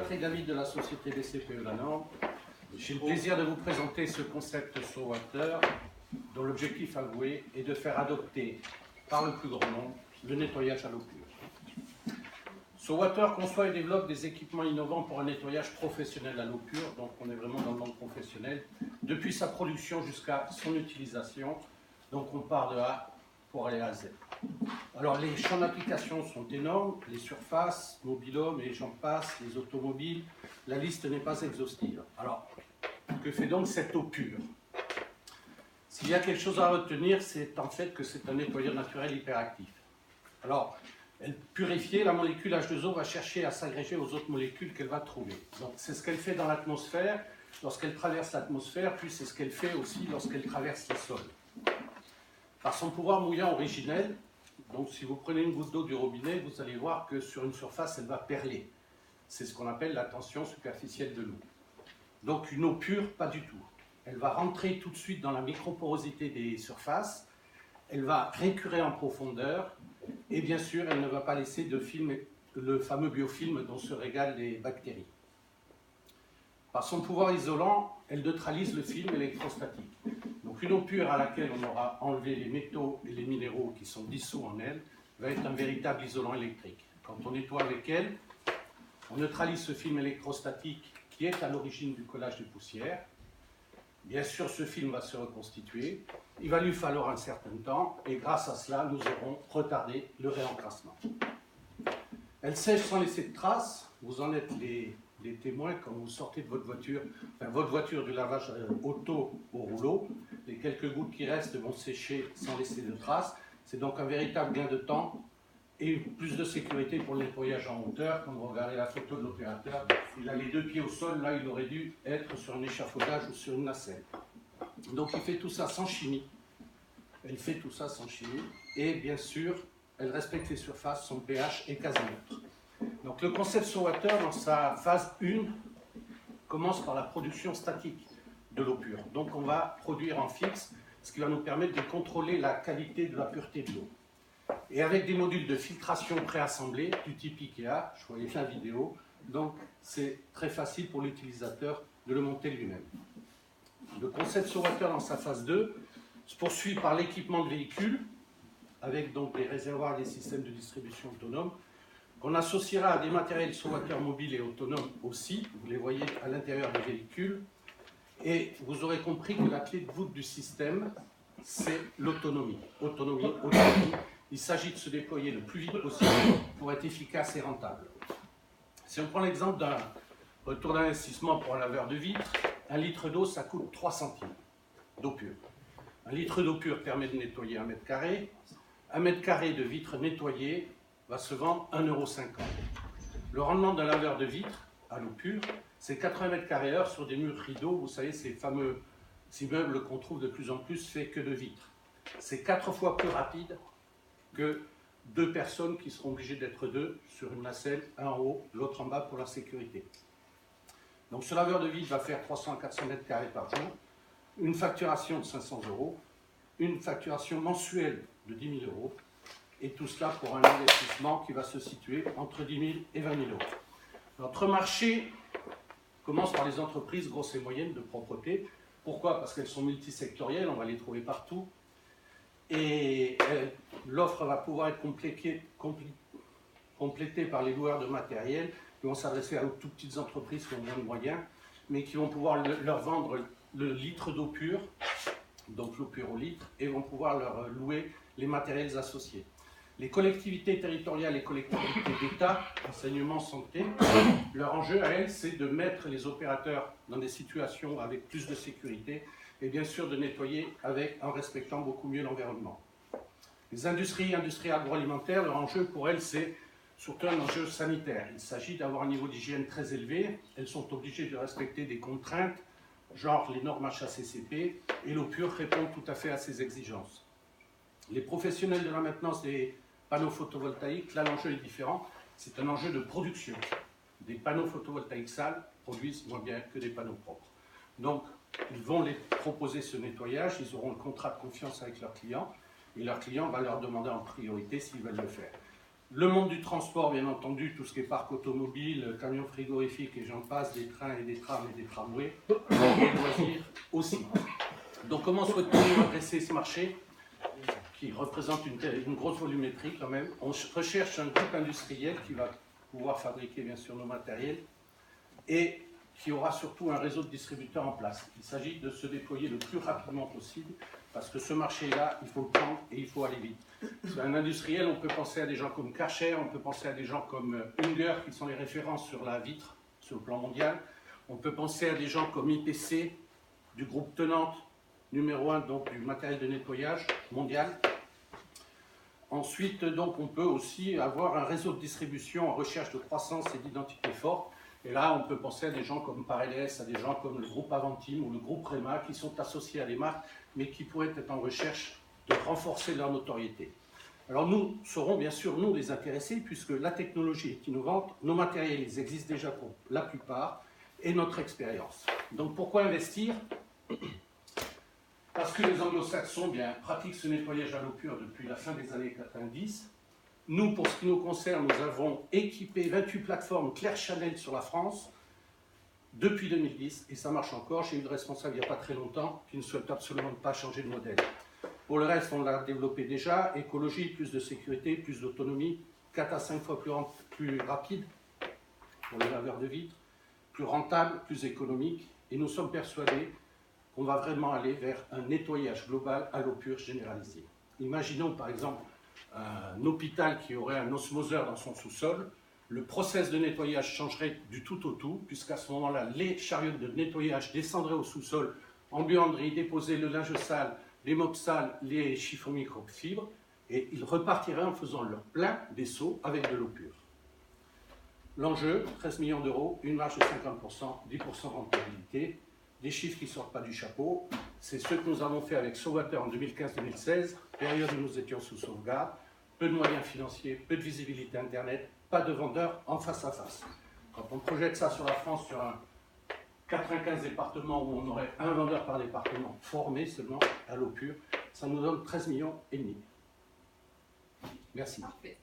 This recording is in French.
Patrick David de la société BCPE La Norme. J'ai le plaisir de vous présenter ce concept SoWater dont l'objectif avoué est de faire adopter par le plus grand nombre le nettoyage à l'eau pure. SoWater conçoit et développe des équipements innovants pour un nettoyage professionnel à l'eau pure, donc on est vraiment dans le monde professionnel, depuis sa production jusqu'à son utilisation, donc on part de A pour aller à Z. Alors les champs d'application sont énormes, les surfaces, mobil-hommes et j'en passe, les automobiles, la liste n'est pas exhaustive. Alors, que fait donc cette eau pure? S'il y a quelque chose à retenir, c'est en fait que c'est un nettoyeur naturel hyperactif. Alors, elle purifiée, la molécule H2O va chercher à s'agréger aux autres molécules qu'elle va trouver. Donc c'est ce qu'elle fait dans l'atmosphère, lorsqu'elle traverse l'atmosphère, puis c'est ce qu'elle fait aussi lorsqu'elle traverse les sols. Par son pouvoir mouillant originel, donc si vous prenez une goutte d'eau du robinet, vous allez voir que sur une surface, elle va perler. C'est ce qu'on appelle la tension superficielle de l'eau. Donc une eau pure, pas du tout. Elle va rentrer tout de suite dans la microporosité des surfaces, elle va récurer en profondeur, et bien sûr, elle ne va pas laisser de film, le fameux biofilm dont se régalent les bactéries. Par son pouvoir isolant, elle neutralise le film électrostatique. Donc une eau pure à laquelle on aura enlevé les métaux et les minéraux qui sont dissous en elle va être un véritable isolant électrique. Quand on nettoie avec elle, on neutralise ce film électrostatique qui est à l'origine du collage de poussière. Bien sûr, ce film va se reconstituer. Il va lui falloir un certain temps et grâce à cela, nous aurons retardé le réencrassement. Elle sèche sans laisser de traces. Vous en êtes les témoins quand vous sortez de votre voiture du lavage auto au rouleau. Les quelques gouttes qui restent vont sécher sans laisser de traces. C'est donc un véritable gain de temps et plus de sécurité pour le nettoyage en hauteur. Quand vous regardez la photo de l'opérateur, il a les deux pieds au sol, là il aurait dû être sur un échafaudage ou sur une nacelle. Donc il fait tout ça sans chimie. Elle fait tout ça sans chimie. Et bien sûr, elle respecte les surfaces, son pH est quasi neutre. Donc le concept SoWater, dans sa phase 1, commence par la production statique de l'eau pure. Donc on va produire en fixe, ce qui va nous permettre de contrôler la qualité de la pureté de l'eau. Et avec des modules de filtration préassemblés, du type IKEA, je voyais la vidéo, donc c'est très facile pour l'utilisateur de le monter lui-même. Le concept SoWater dans sa phase 2 se poursuit par l'équipement de véhicules, avec donc des réservoirs et des systèmes de distribution autonomes, qu'on associera à des matériels SoWater mobiles et autonomes aussi, vous les voyez à l'intérieur des véhicules, et vous aurez compris que la clé de voûte du système, c'est l'autonomie. Autonomie. Il s'agit de se déployer le plus vite possible pour être efficace et rentable. Si on prend l'exemple d'un retour d'investissement pour un laveur de vitres, 1 litre d'eau, ça coûte 3 centimes d'eau pure. 1 litre d'eau pure permet de nettoyer 1 mètre carré. 1 mètre carré de vitres nettoyées va se vendre 1,50 €. Le rendement d'un laveur de vitres à l'eau pure, c'est 80 mètres carrés heure sur des murs rideaux. Vous savez, ces fameux immeubles qu'on trouve de plus en plus faits que de vitres. C'est 4 fois plus rapide que 2 personnes qui seront obligées d'être 2 sur une nacelle, un en haut, l'autre en bas pour la sécurité. Donc ce laveur de vitres va faire 300 à 400 mètres carrés par jour, une facturation de 500 €, une facturation mensuelle de 10 000 €, et tout cela pour un investissement qui va se situer entre 10 000 et 20 000 €. Notre marché commence par les entreprises grosses et moyennes de propreté. Pourquoi? Parce qu'elles sont multisectorielles, on va les trouver partout. Et l'offre va pouvoir être complétée par les loueurs de matériel qui vont s'adresser à toutes petites entreprises qui ont moins de moyens, mais qui vont pouvoir leur vendre le litre d'eau pure, donc l'eau pure au litre, et vont pouvoir leur louer les matériels associés. Les collectivités territoriales et collectivités d'État, enseignement, santé, leur enjeu à elles, c'est de mettre les opérateurs dans des situations avec plus de sécurité et bien sûr de nettoyer en respectant beaucoup mieux l'environnement. Les industries agroalimentaires, leur enjeu pour elles, c'est surtout un enjeu sanitaire. Il s'agit d'avoir un niveau d'hygiène très élevé. Elles sont obligées de respecter des contraintes, genre les normes HACCP, et l'eau pure répond tout à fait à ces exigences. Les professionnels de la maintenance des panneaux photovoltaïques, là l'enjeu est différent, c'est un enjeu de production. Des panneaux photovoltaïques sales produisent moins bien que des panneaux propres. Donc, ils vont les proposer ce nettoyage, ils auront le contrat de confiance avec leurs clients, et leur client va leur demander en priorité s'ils veulent le faire. Le monde du transport, bien entendu, tout ce qui est parc automobile, camions frigorifiques et j'en passe, des trains et des trams et des tramways, et loisirs aussi. Donc comment souhaitons-nous adresser ce marché qui représente une grosse volumétrie quand même? On recherche un groupe industriel qui va pouvoir fabriquer bien sûr nos matériels et qui aura surtout un réseau de distributeurs en place. Il s'agit de se déployer le plus rapidement possible parce que ce marché-là, il faut le prendre et il faut aller vite. Sur un industriel, on peut penser à des gens comme Karcher, on peut penser à des gens comme Unger, qui sont les références sur la vitre, sur le plan mondial. On peut penser à des gens comme IPC, du groupe Tenante, numéro 1 donc, du matériel de nettoyage mondial. Ensuite, donc, on peut aussi avoir un réseau de distribution en recherche de croissance et d'identité forte. Et là, on peut penser à des gens comme Parelles, à des gens comme le groupe Aventim ou le groupe Rema, qui sont associés à des marques, mais qui pourraient être en recherche de renforcer leur notoriété. Alors nous serons bien sûr, nous, les intéressés, puisque la technologie est innovante, nos matériels, ils existent déjà pour la plupart, et notre expérience. Donc pourquoi investir? Parce que les anglo-saxons pratiquent ce nettoyage à l'eau pure depuis la fin des années 90. Nous, pour ce qui nous concerne, nous avons équipé 28 plateformes Claire Chanel sur la France depuis 2010, et ça marche encore. J'ai eu le responsable il n'y a pas très longtemps qui ne souhaite absolument pas changer de modèle. Pour le reste, on l'a développé déjà. Écologie, plus de sécurité, plus d'autonomie, 4 à 5 fois plus rapide pour les laveurs de vitres, plus rentable, plus économique. Et nous sommes persuadés qu'on va vraiment aller vers un nettoyage global à l'eau pure généralisé. Imaginons par exemple un hôpital qui aurait un osmoseur dans son sous-sol. Le process de nettoyage changerait du tout au tout, puisqu'à ce moment-là, les chariots de nettoyage descendraient au sous-sol en buanderie, déposer le linge sale, les mops sales, les chiffons microfibres, et ils repartiraient en faisant leur plein des seaux avec de l'eau pure. L'enjeu, 13 millions d'euros, une marge de 50%, 10% rentabilité, des chiffres qui ne sortent pas du chapeau. C'est ce que nous avons fait avec Sauveteur en 2015-2016, période où nous étions sous sauvegarde, peu de moyens financiers, peu de visibilité Internet, pas de vendeurs en face à face. Quand on projette ça sur la France, sur un 95 départements où on aurait un vendeur par département formé seulement à l'eau pure, ça nous donne 13 millions et demi. Merci. Parfait.